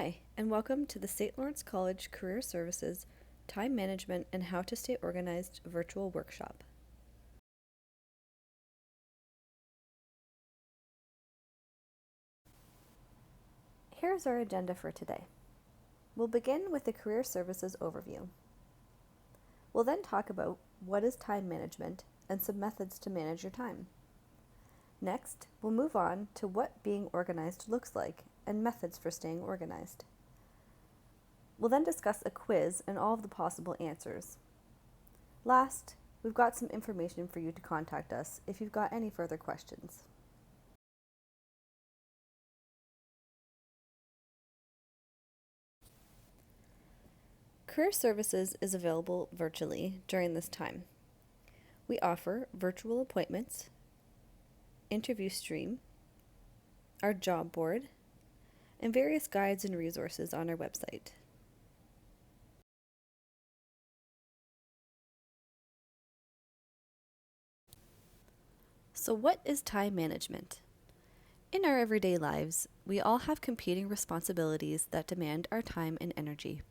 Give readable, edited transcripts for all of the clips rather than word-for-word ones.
Hi, and welcome to the St. Lawrence College Career Services Time Management and How to Stay Organized virtual workshop. Here's our agenda for today. We'll begin with the Career Services overview. We'll then talk about what is time management and some methods to manage your time. Next, we'll move on to what being organized looks like and methods for staying organized. We'll then discuss a quiz and all of the possible answers. Last, we've got some information for you to contact us if you've got any further questions. Career Services is available virtually during this time. We offer virtual appointments, interview stream, our job board, and various guides and resources on our website. So what is time management? In our everyday lives, we all have competing responsibilities that demand our time and energy.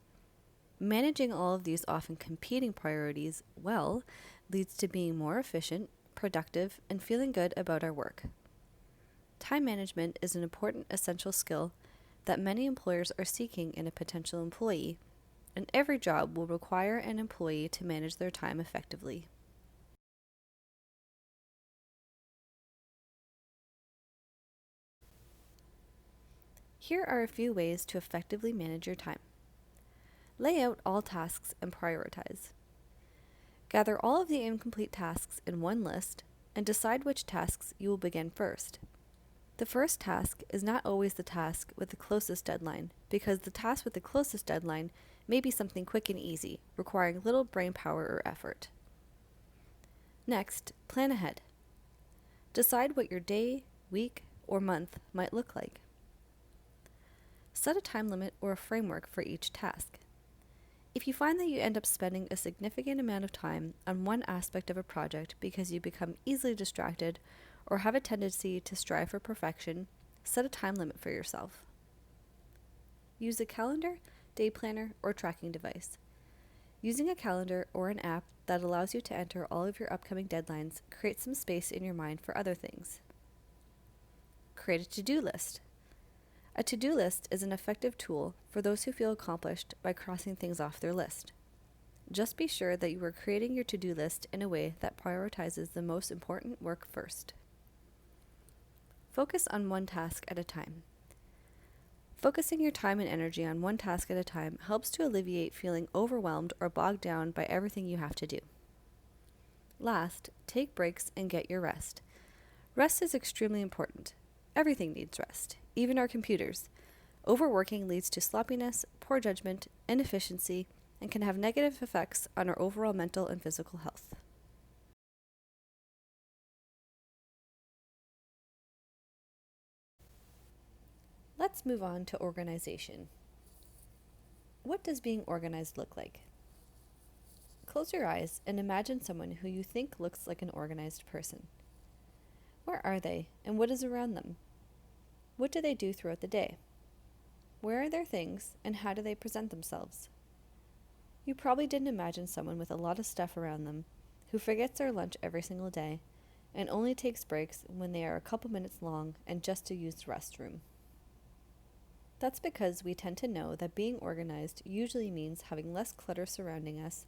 Managing all of these often competing priorities well leads to being more efficient, productive, and feeling good about our work. Time management is an important essential skill that many employers are seeking in a potential employee, and every job will require an employee to manage their time effectively. Here are a few ways to effectively manage your time. Lay out all tasks and prioritize. Gather all of the incomplete tasks in one list and decide which tasks you will begin first. The first task is not always the task with the closest deadline, because the task with the closest deadline may be something quick and easy, requiring little brain power or effort. Next, plan ahead. Decide what your day, week, or month might look like. Set a time limit or a framework for each task. If you find that you end up spending a significant amount of time on one aspect of a project because you become easily distracted or have a tendency to strive for perfection, set a time limit for yourself. Use a calendar, day planner, or tracking device. Using a calendar or an app that allows you to enter all of your upcoming deadlines creates some space in your mind for other things. Create a to-do list. A to-do list is an effective tool for those who feel accomplished by crossing things off their list. Just be sure that you are creating your to-do list in a way that prioritizes the most important work first. Focus on one task at a time. Focusing your time and energy on one task at a time helps to alleviate feeling overwhelmed or bogged down by everything you have to do. Last, take breaks and get your rest. Rest is extremely important. Everything needs rest, even our computers. Overworking leads to sloppiness, poor judgment, inefficiency, and can have negative effects on our overall mental and physical health. Let's move on to organization. What does being organized look like? Close your eyes and imagine someone who you think looks like an organized person. Where are they, and what is around them? What do they do throughout the day? Where are their things, and how do they present themselves? You probably didn't imagine someone with a lot of stuff around them, who forgets their lunch every single day, and only takes breaks when they are a couple minutes long and just to use the restroom. That's because we tend to know that being organized usually means having less clutter surrounding us,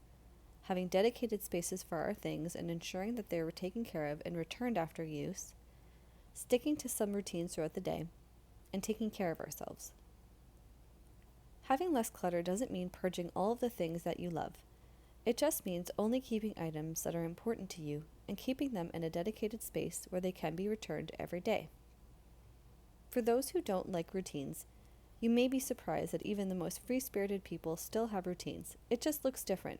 having dedicated spaces for our things and ensuring that they are taken care of and returned after use, sticking to some routines throughout the day, and taking care of ourselves. Having less clutter doesn't mean purging all of the things that you love. It just means only keeping items that are important to you and keeping them in a dedicated space where they can be returned every day. For those who don't like routines, you may be surprised that even the most free-spirited people still have routines. It just looks different.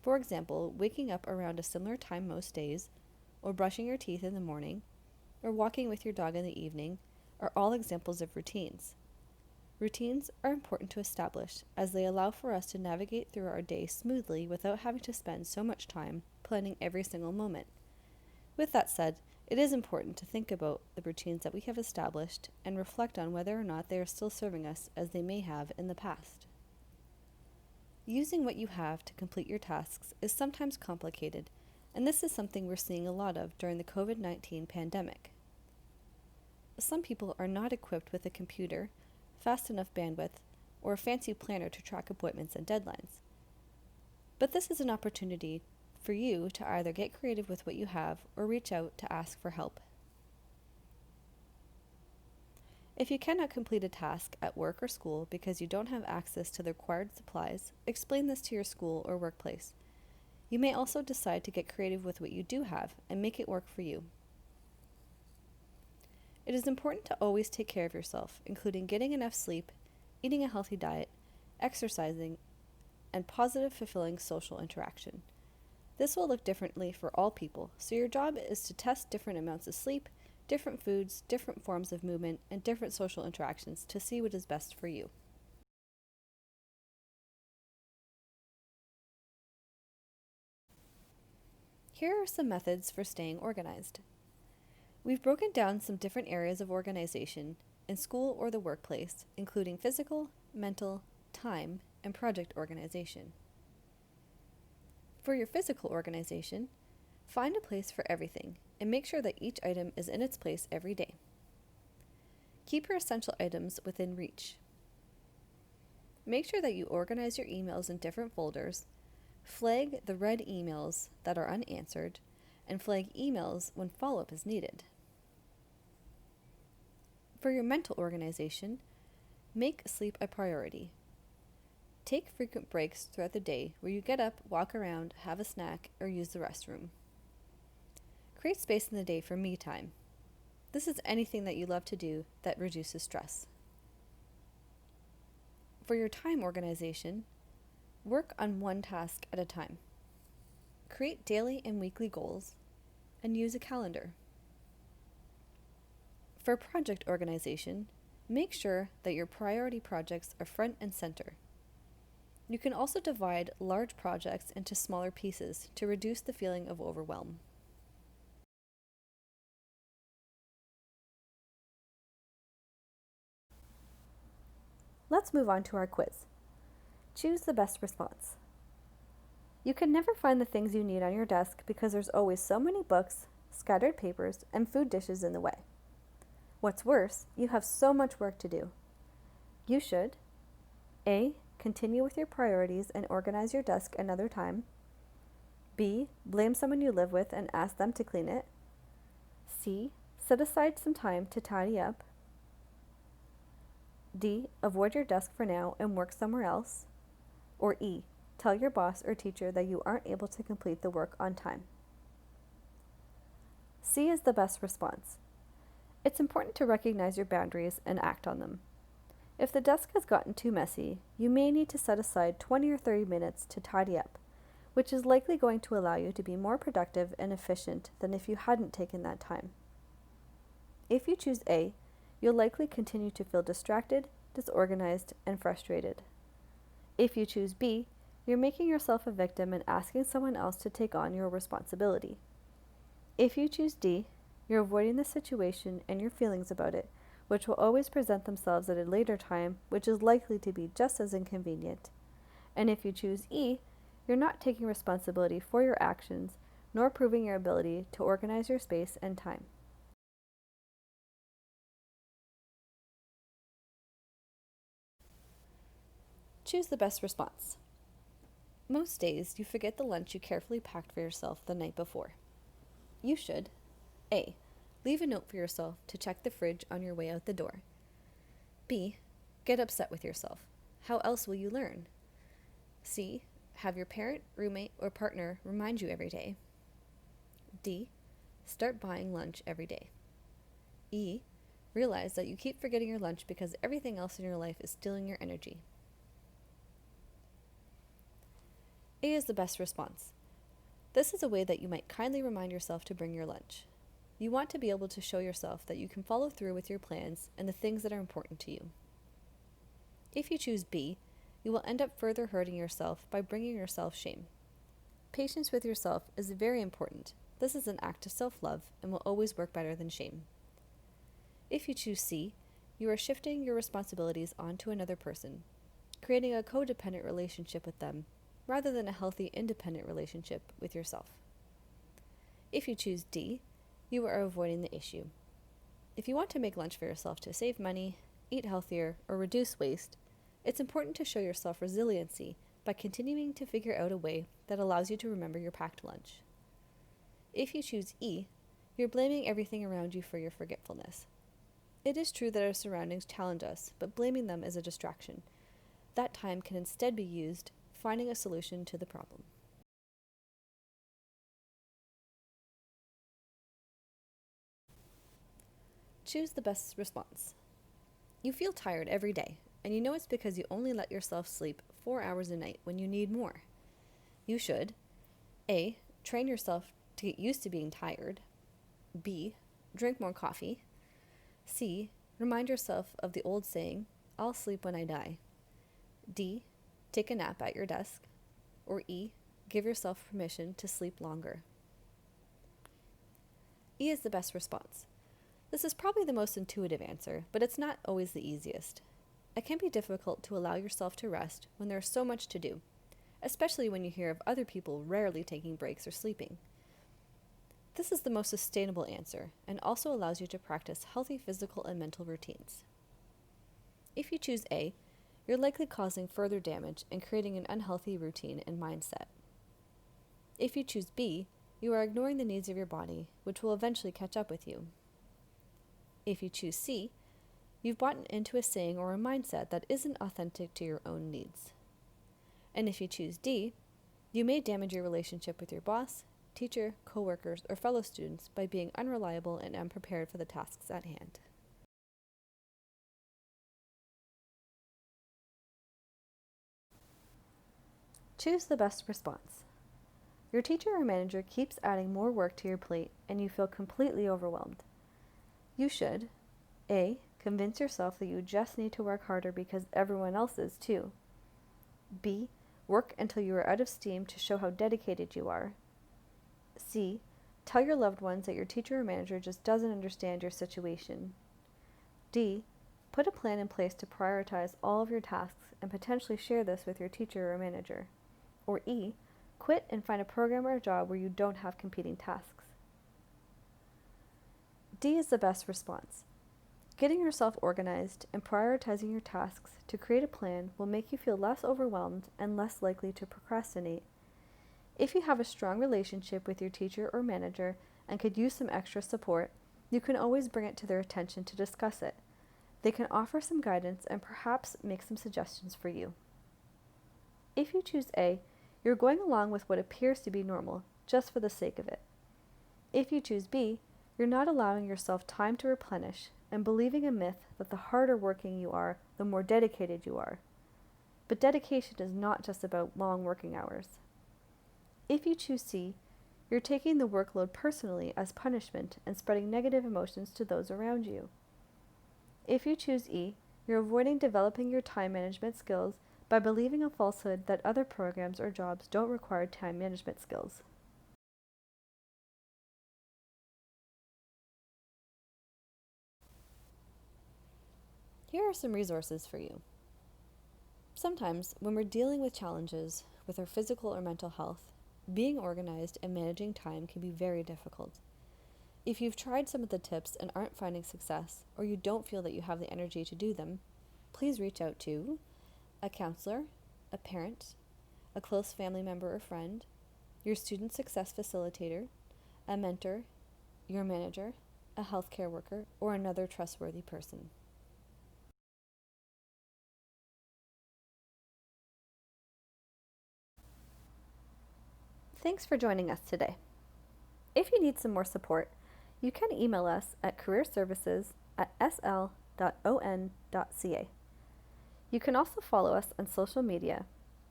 For example, waking up around a similar time most days, or brushing your teeth in the morning, or walking with your dog in the evening are all examples of routines. Routines are important to establish as they allow for us to navigate through our day smoothly without having to spend so much time planning every single moment. With that said, It is important to think about the routines that we have established and reflect on whether or not they are still serving us as they may have in the past. Using what you have to complete your tasks is sometimes complicated, and this is something we're seeing a lot of during the COVID-19 pandemic. Some people are not equipped with a computer, fast enough bandwidth, or a fancy planner to track appointments and deadlines. But this is an opportunity for you to either get creative with what you have or reach out to ask for help. If you cannot complete a task at work or school because you don't have access to the required supplies, explain this to your school or workplace. You may also decide to get creative with what you do have and make it work for you. It is important to always take care of yourself, including getting enough sleep, eating a healthy diet, exercising, and positive, fulfilling social interaction. This will look differently for all people, so your job is to test different amounts of sleep, different foods, different forms of movement, and different social interactions to see what is best for you. Here are some methods for staying organized. We've broken down some different areas of organization in school or the workplace, including physical, mental, time, and project organization. For your physical organization, find a place for everything and make sure that each item is in its place every day. Keep your essential items within reach. Make sure that you organize your emails in different folders, flag the red emails that are unanswered, and flag emails when follow-up is needed. For your mental organization, make sleep a priority. Take frequent breaks throughout the day where you get up, walk around, have a snack, or use the restroom. Create space in the day for me time. This is anything that you love to do that reduces stress. For your time organization, work on one task at a time. Create daily and weekly goals and use a calendar. For project organization, make sure that your priority projects are front and center. You can also divide large projects into smaller pieces to reduce the feeling of overwhelm. Let's move on to our quiz. Choose the best response. You can never find the things you need on your desk because there's always so many books, scattered papers, and food dishes in the way. What's worse, you have so much work to do. You should A. Continue with your priorities and organize your desk another time. B. Blame someone you live with and ask them to clean it. C. Set aside some time to tidy up. D. Avoid your desk for now and work somewhere else. Or E. Tell your boss or teacher that you aren't able to complete the work on time. C is the best response. It's important to recognize your boundaries and act on them. If the desk has gotten too messy, you may need to set aside 20 or 30 minutes to tidy up, which is likely going to allow you to be more productive and efficient than if you hadn't taken that time. If you choose A, you'll likely continue to feel distracted, disorganized, and frustrated. If you choose B, you're making yourself a victim and asking someone else to take on your responsibility. If you choose D, you're avoiding the situation and your feelings about it, which will always present themselves at a later time, which is likely to be just as inconvenient. And if you choose E, you're not taking responsibility for your actions, nor proving your ability to organize your space and time. Choose the best response. Most days, you forget the lunch you carefully packed for yourself the night before. You should A. Leave a note for yourself to check the fridge on your way out the door. B. Get upset with yourself. How else will you learn? C. Have your parent, roommate, or partner remind you every day. D. Start buying lunch every day. E. Realize that you keep forgetting your lunch because everything else in your life is stealing your energy. A is the best response. This is a way that you might kindly remind yourself to bring your lunch. You want to be able to show yourself that you can follow through with your plans and the things that are important to you. If you choose B, you will end up further hurting yourself by bringing yourself shame. Patience with yourself is very important, This is an act of self-love and will always work better than shame. If you choose C, you are shifting your responsibilities onto another person, creating a codependent relationship with them rather than a healthy independent relationship with yourself. If you choose D, you are avoiding the issue. If you want to make lunch for yourself to save money, eat healthier, or reduce waste, it's important to show yourself resiliency by continuing to figure out a way that allows you to remember your packed lunch. If you choose E, you're blaming everything around you for your forgetfulness. It is true that our surroundings challenge us, but blaming them is a distraction. That time can instead be used finding a solution to the problem. Choose the best response. You feel tired every day, and you know it's because you only let yourself sleep 4 hours a night when you need more. You should A. Train yourself to get used to being tired. B. Drink more coffee. C. Remind yourself of the old saying, "I'll sleep when I die." D. Take a nap at your desk. Or E. Give yourself permission to sleep longer. E is the best response. This is probably the most intuitive answer, but it's not always the easiest. It can be difficult to allow yourself to rest when there's so much to do, especially when you hear of other people rarely taking breaks or sleeping. This is the most sustainable answer and also allows you to practice healthy physical and mental routines. If you choose A, you're likely causing further damage and creating an unhealthy routine and mindset. If you choose B, you are ignoring the needs of your body, which will eventually catch up with you. If you choose C, you've bought into a saying or a mindset that isn't authentic to your own needs. And if you choose D, you may damage your relationship with your boss, teacher, coworkers, or fellow students by being unreliable and unprepared for the tasks at hand. Choose the best response. Your teacher or manager keeps adding more work to your plate and you feel completely overwhelmed. You should A. Convince yourself that you just need to work harder because everyone else is too. B. Work until you are out of steam to show how dedicated you are. C. Tell your loved ones that your teacher or manager just doesn't understand your situation. D. Put a plan in place to prioritize all of your tasks and potentially share this with your teacher or manager. Or E. Quit and find a program or a job where you don't have competing tasks. D is the best response. Getting yourself organized and prioritizing your tasks to create a plan will make you feel less overwhelmed and less likely to procrastinate. If you have a strong relationship with your teacher or manager and could use some extra support, you can always bring it to their attention to discuss it. They can offer some guidance and perhaps make some suggestions for you. If you choose A, you're going along with what appears to be normal, just for the sake of it. If you choose B, you're not allowing yourself time to replenish and believing a myth that the harder working you are, the more dedicated you are. But dedication is not just about long working hours. If you choose C, you're taking the workload personally as punishment and spreading negative emotions to those around you. If you choose E, you're avoiding developing your time management skills by believing a falsehood that other programs or jobs don't require time management skills. Here are some resources for you. Sometimes, when we're dealing with challenges with our physical or mental health, being organized and managing time can be very difficult. If you've tried some of the tips and aren't finding success, or you don't feel that you have the energy to do them, please reach out to a counselor, a parent, a close family member or friend, your student success facilitator, a mentor, your manager, a healthcare worker, or another trustworthy person. Thanks for joining us today. If you need some more support, you can email us at careerservices@sl.on.ca. You can also follow us on social media.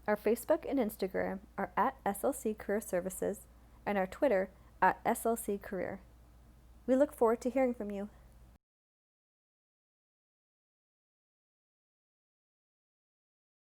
Our Facebook and Instagram are at SLC Career Services and our Twitter at SLC Career. We look forward to hearing from you.